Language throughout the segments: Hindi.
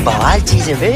बवाल चीज है बे।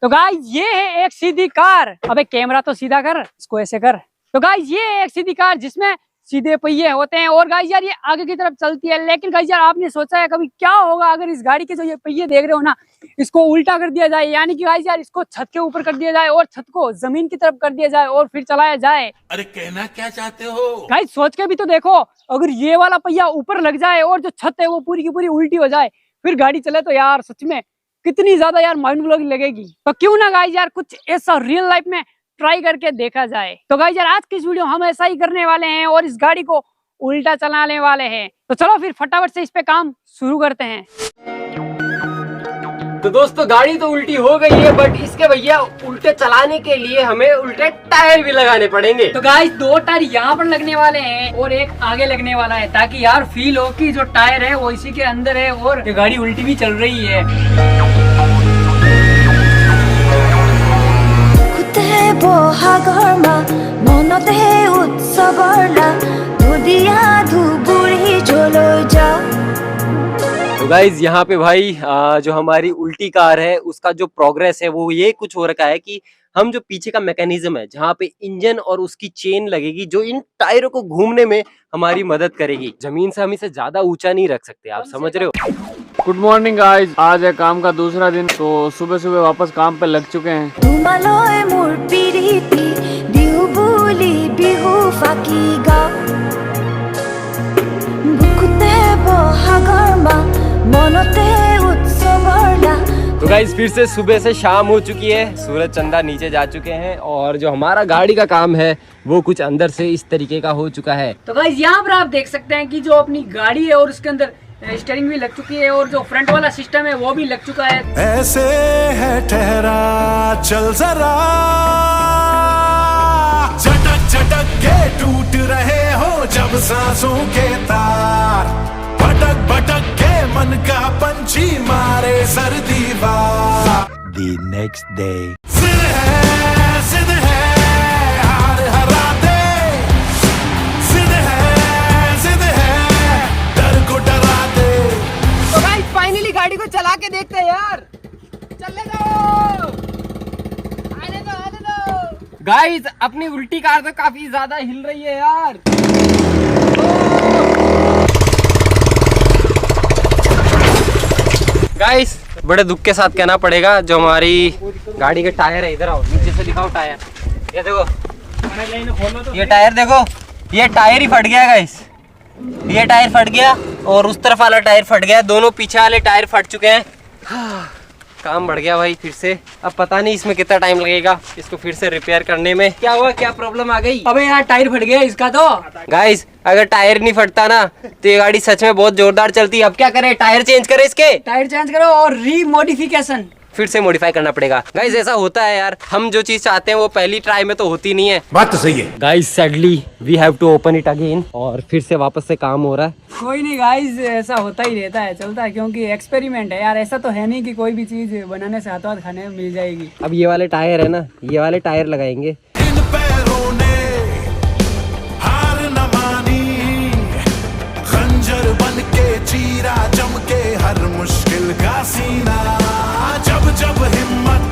तो गाइस ये है एक सीधी कार। अबे कैमरा तो सीधा कर, इसको ऐसे कर। तो गाइस ये है एक सीधी कार जिसमें सीधे पहिए होते हैं और गाइस यार ये आगे की तरफ चलती है। लेकिन गाइस यार आपने सोचा है कभी क्या होगा अगर इस गाड़ी के जो ये पहिए देख रहे हो ना, इसको उल्टा कर दिया जाए, यानी कि गाइस यार इसको छत के ऊपर कर दिया जाए और छत को जमीन की तरफ कर दिया जाए और फिर चलाया जाए। अरे कहना क्या चाहते हो? गाइस सोच के भी तो देखो, अगर ये वाला पहिया ऊपर लग जाए और जो छत है वो पूरी की पूरी उल्टी हो जाए, फिर गाड़ी चले तो यार सच में कितनी ज्यादा यार माइंड ब्लोइंग लगेगी। तो क्यों ना गाइस यार कुछ ऐसा रियल लाइफ में ट्राई करके देखा जाए। तो गाइस यार आज की इस वीडियो हम ऐसा ही करने वाले हैं और इस गाड़ी को उल्टा चलाने वाले हैं। तो चलो फिर फटाफट से इस पे काम शुरू करते हैं। तो दोस्तों गाड़ी तो उल्टी हो गई है, बट इसके भैया उल्टे चलाने के लिए हमें उल्टे टायर भी लगाने पड़ेंगे। तो गाइस 2 टायर यहाँ पर लगने वाले हैं और एक आगे लगने वाला है, ताकि यार फील हो कि जो टायर है वो इसी के अंदर है और ये गाड़ी उल्टी भी चल रही है। तो गाइज यहाँ पे भाई जो हमारी उल्टी कार है उसका जो प्रोग्रेस है वो ये कुछ हो रखा है कि हम जो पीछे का मैकेनिज्म है जहाँ पे इंजन और उसकी चेन लगेगी जो इन टायरों को घूमने में हमारी मदद करेगी। जमीन से हम इसे ज्यादा ऊंचा नहीं रख सकते, आप समझ रहे हो। गुड मॉर्निंग गाइस, आज है काम का दूसरा दिन, तो सुबह सुबह वापस काम पे लग चुके हैं। तो गाइस फिर से सुबह से शाम हो चुकी है, सूरज चंदा नीचे जा चुके हैं और जो हमारा गाड़ी का काम है वो कुछ अंदर से इस तरीके का हो चुका है। तो गाइस यहाँ पर आप देख सकते हैं कि जो अपनी गाड़ी है और उसके अंदर स्टीयरिंग भी लग चुकी है और जो फ्रंट वाला सिस्टम है वो भी लग चुका है। ऐसे है ठहरा चल जरा, झटक झटक के टूट रहे हो जब सांसों के तार, भटक भटक के मन का पंछी मारे सर्दी बार। The next day. जिद है हार हरा दे, जिद है डर को डरा दे। तो गाइस फाइनली गाड़ी को चला के देखते हैं यार, चले जाओ, आने दो। गाइस अपनी उल्टी कार तो काफी ज्यादा हिल रही है यार। गाइस बड़े दुख के साथ कहना पड़ेगा जो हमारी गाड़ी के टायर है, इधर आओ, नीचे से दिखाओ टायर, ये देखो, ये टायर देखो, ये टायर ही फट गया गाइस, ये टायर फट गया और उस तरफ वाला टायर फट गया, दोनों पीछे वाले टायर फट चुके हैं। काम बढ़ गया भाई फिर से। अब पता नहीं इसमें कितना टाइम लगेगा इसको फिर से रिपेयर करने में। क्या हुआ, क्या प्रॉब्लम आ गई? अबे यार टायर फट गया इसका। तो गाइस अगर टायर नहीं फटता ना तो ये गाड़ी सच में बहुत जोरदार चलती है। अब क्या करें, टायर चेंज करें इसके? टायर चेंज करो और रीमॉडिफिकेशन फिर से मॉडिफाई करना पड़ेगा। गाइस ऐसा होता है यार, हम जो चीज चाहते हैं वो पहली ट्राई में तो होती नहीं है। बात तो सही है। Guys sadly we have to open it again और फिर से वापस से काम हो रहा है। कोई नहीं गाइस, ऐसा होता ही रहता है, चलता है, क्योंकि एक्सपेरिमेंट है यार। ऐसा तो है नहीं कि कोई भी चीज बनाने से हाथों हाथ खाने में मिल जाएगी। अब ये वाले टायर है ना, ये वाले टायर लगाएंगे। इन पैरों ने हार न मानी, खंजर बन के चीरा जम के हर मुश्किल का सीना, जब जब हिम्मत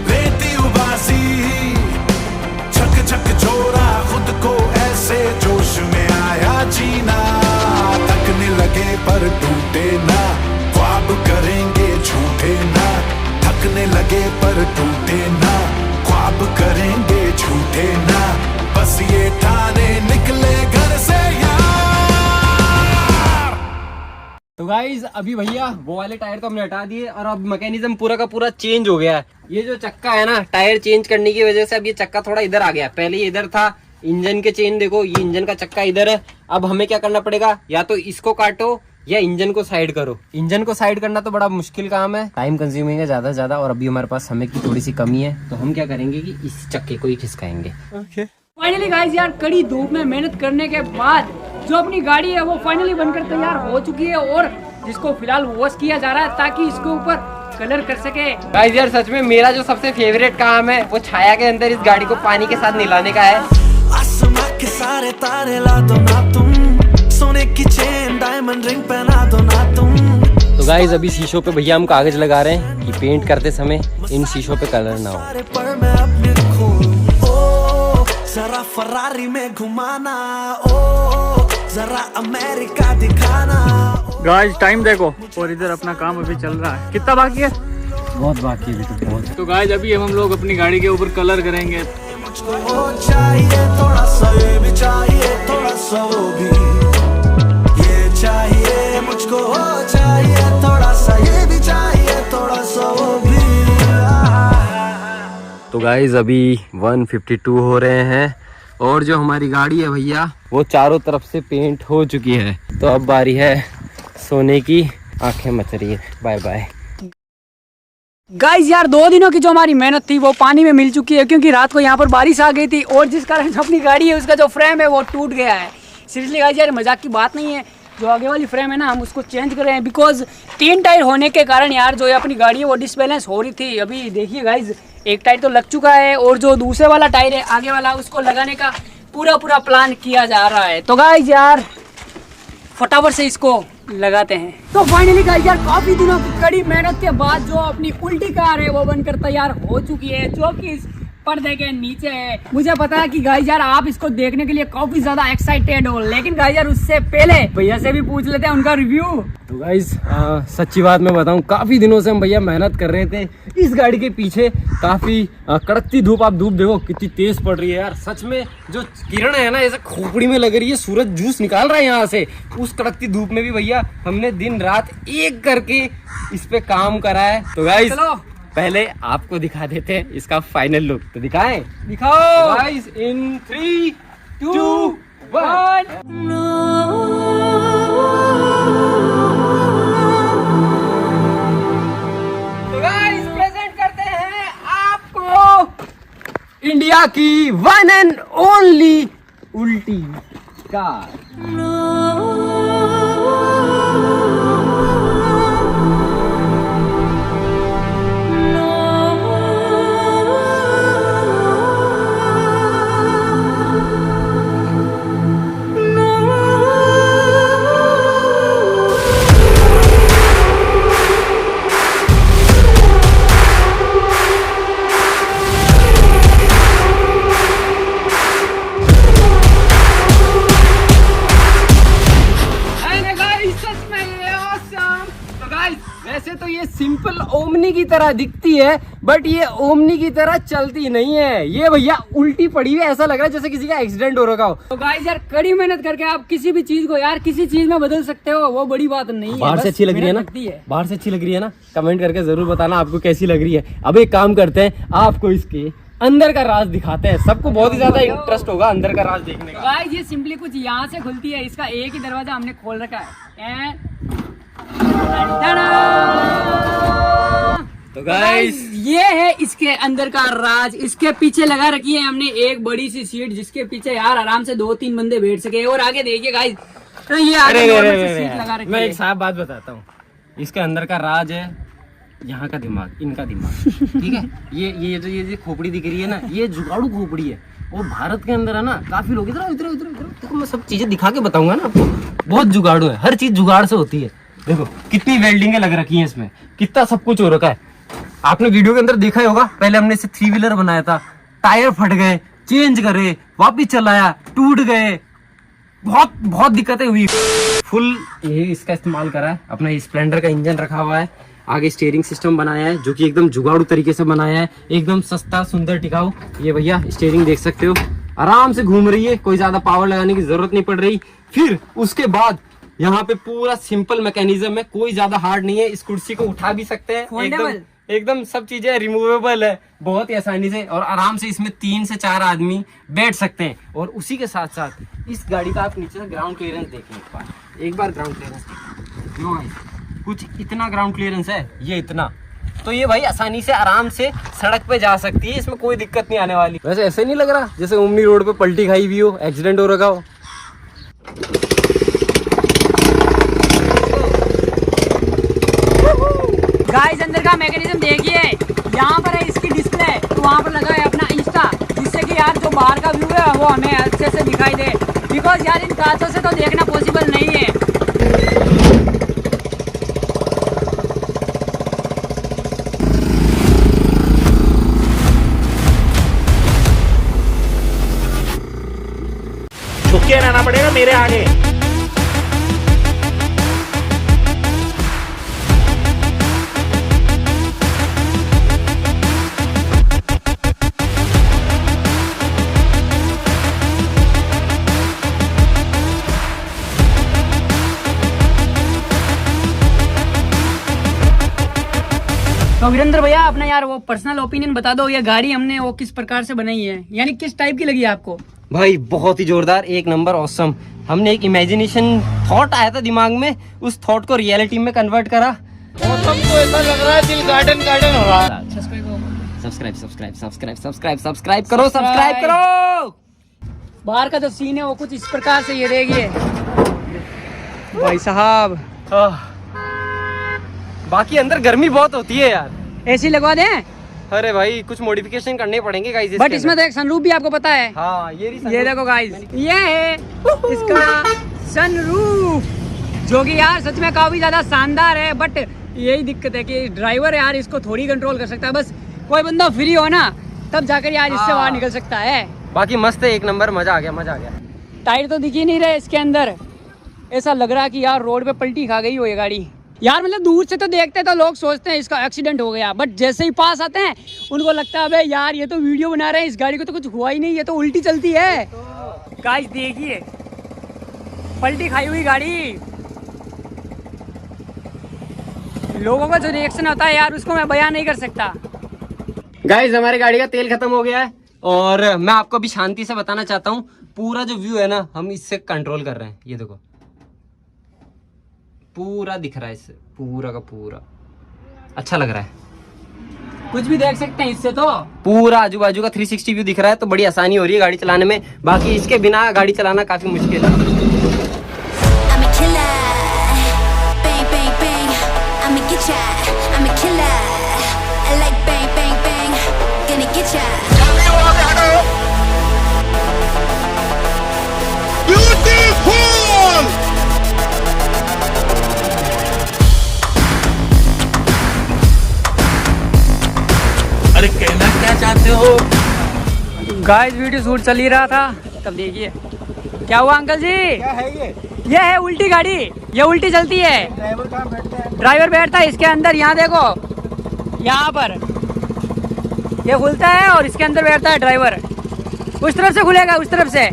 लेती उबासी, छक छक छोड़ा खुद को ऐसे जोश में आया जीना, थकने लगे पर टूटे ना, ख्वाब करेंगे झूठे ना, थकने लगे पर टूटे ना, ख्वाब करेंगे झूठे ना, बस ये ठाने निकले घर से यार। तो गाइज अभी भैया वो वाले टायर तो हमने हटा दिए और अब मैकेनिज्म पूरा का पूरा चेंज हो गया है। ये जो चक्का है ना, टायर चेंज करने की वजह से अब ये चक्का थोड़ा इधर आ गया, पहले ये इधर था। इंजन के चेन देखो, ये इंजन का चक्का इधर है। अब हमें क्या करना पड़ेगा, या तो इसको काटो या इंजन को साइड करो। इंजन को साइड करना तो बड़ा मुश्किल काम है, टाइम कंज्यूमिंग है ज्यादा से ज्यादा, और अभी हमारे पास समय की थोड़ी सी कमी है, तो हम क्या करेंगे कि इस चक्के को ही खिसकाएंगे। फाइनली गाइस यार कड़ी धूप में मेहनत करने के बाद जो अपनी गाड़ी है वो फाइनली बनकर तैयार हो चुकी है और जिसको फिलहाल वॉश किया जा रहा है ताकि इसके ऊपर कलर कर सके। गाइस यार सच में मेरा जो सबसे फेवरेट काम है वो छाया के अंदर इस गाड़ी को पानी के साथ नहलाने का है। आसमां के सारे तारे ला दो ना तुम, सोने की चेन डायमंड रिंग पहना दो ना तुम। तो गाइस अभी शीशों पे भैया हम कागज लगा रहे हैं कि पेंट करते समय इन शीशों पे कलर ना हो। पर मैं अपने खोलूं, ओ जरा फरारी में घुमाना, ओ जरा अमेरिका दिखाना। गाइस टाइम देखो और इधर अपना काम अभी चल रहा है। कितना बाकी है? बहुत बाकी है अभी तो बहुत। तो गाइस अभी हम लोग अपनी गाड़ी के ऊपर कलर करेंगे। मुझको चाहिए थोड़ा सा ये भी चाहिए, थोड़ा सा वो भी ये चाहिए, मुझको चाहिए थोड़ा सा ये भी चाहिए, थोड़ा सा वो भी। तो गाइस अभी 152 हो रहे हैं और जो हमारी गाड़ी है भैया वो चारों तरफ से पेंट हो चुकी है। तो अब बारी है सोने की, आंखें मच रही है। बाय बाय गाइस यार 2 दिनों की जो हमारी मेहनत थी वो पानी में मिल चुकी है, क्योंकि रात को यहाँ पर बारिश आ गई थी और जिस कारण जो अपनी गाड़ी है उसका जो फ्रेम है वो टूट गया है। सीरियसली गाइस यार मजाक की बात नहीं है, जो आगे वाली फ्रेम है ना हम उसको चेंज कर रहे हैं, बिकॉज 3 टायर होने के कारण यार जो अपनी गाड़ी है वो डिसबैलेंस हो रही थी। अभी देखिए गाइस एक टायर तो लग चुका है और जो दूसरे वाला टायर है आगे वाला उसको लगाने का पूरा प्लान किया जा रहा है। तो गाइस यार फटाफट से इसको लगाते हैं। तो फाइनली गाइस यार काफी दिनों की कड़ी मेहनत के बाद जो अपनी उल्टी कार है वो बनकर तैयार हो चुकी है, जो कि इस पर्दे के नीचे है। मुझे पता है कि गाइस यार आप इसको देखने के लिए काफी ज्यादा एक्साइटेड हो, लेकिन गाइस यार उससे पहले भैया से भी पूछ लेते हैं उनका रिव्यू। तो गाइस सच्ची बात मैं बताऊं, काफी दिनों से हम भैया मेहनत कर रहे थे इस गाड़ी के पीछे। काफी कड़कती धूप, आप धूप देखो कितनी तेज पड़ रही है यार। सच में जो किरण है ना ऐसे खोपड़ी में लग रही है, सूरज जूस निकाल रहा है यहाँ से। उस कड़कती धूप में भी भैया हमने दिन रात एक करके इस पे काम करा है। तो गाइस पहले आपको दिखा देते हैं इसका फाइनल लुक। तो दिखाएं, दिखाओ गाइस इन 3 2 1। तो गाइस प्रेजेंट करते हैं आपको इंडिया की 1 एंड ओनली उल्टी कार। वैसे तो ये सिंपल ओमनी की तरह दिखती है, बट ये ओमनी की तरह चलती नहीं है। ये भैया उल्टी पड़ी हुई है, ऐसा लग रहा है जैसे किसी का एक्सीडेंट हो रखा हो। तो गाइस यार कड़ी मेहनत करके आप किसी भी चीज को यार किसी चीज में बदल सकते हो, वो बड़ी बात नहीं है। बाहर से अच्छी लग रही है ना? बाहर से अच्छी लग रही है ना? कमेंट करके जरूर बताना आपको कैसी लग रही है। अब एक काम करते हैं, आपको इसके अंदर का राज दिखाते हैं। सबको बहुत ही ज्यादा इंटरेस्ट होगा अंदर का राज देखने का। गाइस ये सिंपली कुछ यहाँ से खुलती है, इसका एक ही दरवाजा हमने खोल रखा है। तो गाइस ये है इसके अंदर का राज। इसके पीछे लगा रखी है हमने एक बड़ी सी सीट, जिसके पीछे यार आराम से 2-3 बंदे बैठ सके। और आगे देखिए गाइस, तो ये आगे सीट लगा रखी है। मैं एक साफ बात बताता हूँ, इसके अंदर का राज है यहाँ का दिमाग, इनका दिमाग। ठीक है, ये खोपड़ी दिख रही है ना, ये जुगाड़ू खोपड़ी है। वो भारत के अंदर है ना, काफी लोग इधर इधर इधर देखो, मैं सब चीजें दिखा के बताऊंगा ना आपको। बहुत जुगाड़ू है, हर चीज जुगाड़ से होती है। देखो कितनी वेल्डिंगें लग रखी हैं इसमें, कितना सब कुछ हो रखा है। आपने वीडियो के अंदर देखा ही होगा, पहले हमने इसे 3 व्हीलर बनाया था, टायर फट गए, चेंज करे, वापिस चलाया, टूट गए, बहुत दिक्कतें हुई। फुल ये इसका इस्तेमाल करा है, अपना स्प्लेंडर का इंजन रखा हुआ है, आगे स्टीयरिंग सिस्टम बनाया है जो कि एकदम जुगाड़ू तरीके से बनाया है, एकदम सस्ता सुंदर टिकाऊ। ये भैया स्टीयरिंग देख सकते हो, आराम से घूम रही है, कोई ज्यादा पावर लगाने की जरूरत नहीं पड़ रही। फिर उसके बाद यहाँ पे पूरा सिंपल मैकेनिज्म है, कोई ज्यादा हार्ड नहीं है। इस कुर्सी को उठा भी सकते हैं, एकदम सब चीजें रिमूवेबल है बहुत ही आसानी से, और आराम से इसमें 3 से 4 आदमी बैठ सकते हैं। और उसी के साथ साथ इस गाड़ी का आप नीचे से ग्राउंड क्लियरेंस देखें एक बार ग्राउंड क्लियरेंस कुछ इतना ग्राउंड क्लियरेंस है, ये इतना। तो ये भाई आसानी से आराम से सड़क पे जा सकती है, इसमें कोई दिक्कत नहीं आने वाली। वैसे ऐसे नहीं लग रहा जैसे ओमनी रोड पे पलटी खाई हुई हो, एक्सीडेंट हो रखा हो। गाइस अंदर का मैकेनिज्म देखिए, यहाँ पर है इसकी डिस्प्ले, तो वहाँ पर लगा है अपना इंस्टा, जिससे कि यार जो बाहर का व्यू है वो हमें अच्छे से दिखाई दे। बिकॉज यार इन कांचों से तो देखना पॉसिबल नहीं है। मेरे आगे। तो वीरेंद्र भैया अपना यार वो पर्सनल ओपिनियन बता दो, ये गाड़ी हमने वो किस प्रकार से बनाई है, यानी किस टाइप की लगी आपको? भाई बहुत ही जोरदार, एक नंबर ऑसम। हमने एक इमेजिनेशन थॉट आया था दिमाग में, उस थॉट को रियलिटी में कन्वर्ट करा। मौसम तो ऐसा लग रहा है दिल गार्डन गार्डन हो रहा है। सब्सक्राइब करो। बाहर का जो सीन है वो कुछ इस प्रकार से, ये देखिए भाई साहब। बाकी अंदर गर्मी बहुत होती है यार। एसी लगवा दें? अरे भाई कुछ मॉडिफिकेशन करने पड़ेंगे गाइस। बट इसमें तो एक सनरूफ भी आपको पता है। हाँ ये देखो गाइस, ये है इसका सनरूफ, जो कि यार सच में काफी ज्यादा शानदार है। बट यही दिक्कत है कि ड्राइवर यार इसको थोड़ी कंट्रोल कर सकता है, बस कोई बंदा फ्री हो ना तब जाकर यार इससे बाहर निकल सकता है। बाकी मस्त है, एक नंबर, मजा आ गया। टायर तो दिख ही नहीं रहे इसके अंदर, ऐसा लग रहा है कि यार रोड पे पलटी खा गई हो ये गाड़ी। यार मतलब दूर से तो देखते तो लोग सोचते हैं इसका एक्सीडेंट हो गया, बट जैसे ही पास आते हैं उनको लगता है अबे यार ये तो वीडियो बना रहे हैं, इस गाड़ी को तो कुछ हुआ ही नहीं, ये तो उल्टी चलती है। गाइस देखिए पलटी खाई हुई गाड़ी। लोगों का जो रिएक्शन होता है यार उसको मैं बयान नहीं कर सकता। गाइस हमारी गाड़ी का तेल खत्म हो गया है और मैं आपको अभी शांति से बताना चाहता हूँ, पूरा जो व्यू है ना हम इससे कंट्रोल कर रहे हैं। ये देखो पूरा दिख रहा है इससे, पूरा का पूरा अच्छा लग रहा है। कुछ भी देख सकते हैं इससे, तो पूरा आजू बाजू का 360 व्यू दिख रहा है, तो बड़ी आसानी हो रही है गाड़ी चलाने में। बाकी इसके बिना गाड़ी चलाना काफी मुश्किल है। I'm a killer, bang bang bang. I'm a get ya, I'm a killer. I like bang bang bang, gonna get ya. Beautiful! अरे कहना क्या चाहते हो? गाइस वीडियो शूट चल ही रहा था, तब देखिए क्या हुआ अंकल जी। क्या है ये है उल्टी गाड़ी, ये उल्टी चलती है। ड्राइवर कहाँ बैठता है? ड्राइवर बैठता है इसके अंदर, यहाँ देखो यहाँ पर ये खुलता है और इसके अंदर बैठता है ड्राइवर। उस तरफ से खुलेगा, उस तरफ से।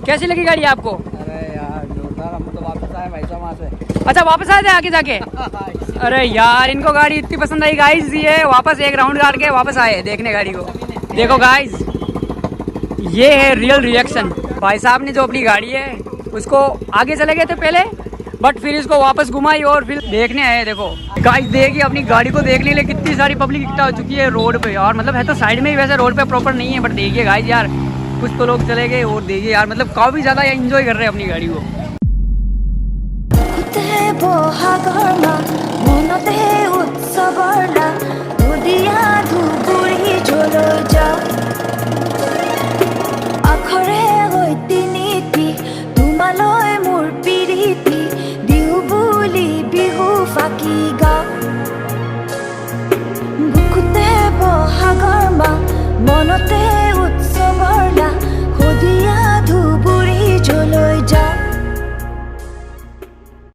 कैसी लगी गाड़ी आपको? अरे यार जोरदार, हम तो वापस आए भाई साहब वहाँ से। अच्छा वापस आए थे आगे जाके? अरे यार इनको गाड़ी इतनी पसंद आई गाइस, ये वापस एक राउंड काट के वापस आए देखने गाड़ी को। देखो गाइस ये है रियल रिएक्शन। भाई साहब ने जो अपनी गाड़ी है उसको आगे चले गए थे पहले, बट फिर इसको वापस घुमाई और फिर देखने आए। देखो गाइस देखिए अपनी गाड़ी को देखने के लिए कितनी सारी पब्लिक इकट्ठा हो चुकी है रोड पे यार। मतलब है तो साइड में ही, वैसे रोड पे प्रॉपर नहीं है, बट देखिए गाइस यार कुछ तो लोग चले गए और देखिए यार मतलब काफी ज्यादा एंजॉय कर रहे हैं अपनी गाड़ी को। 그때 보하걸마 무너대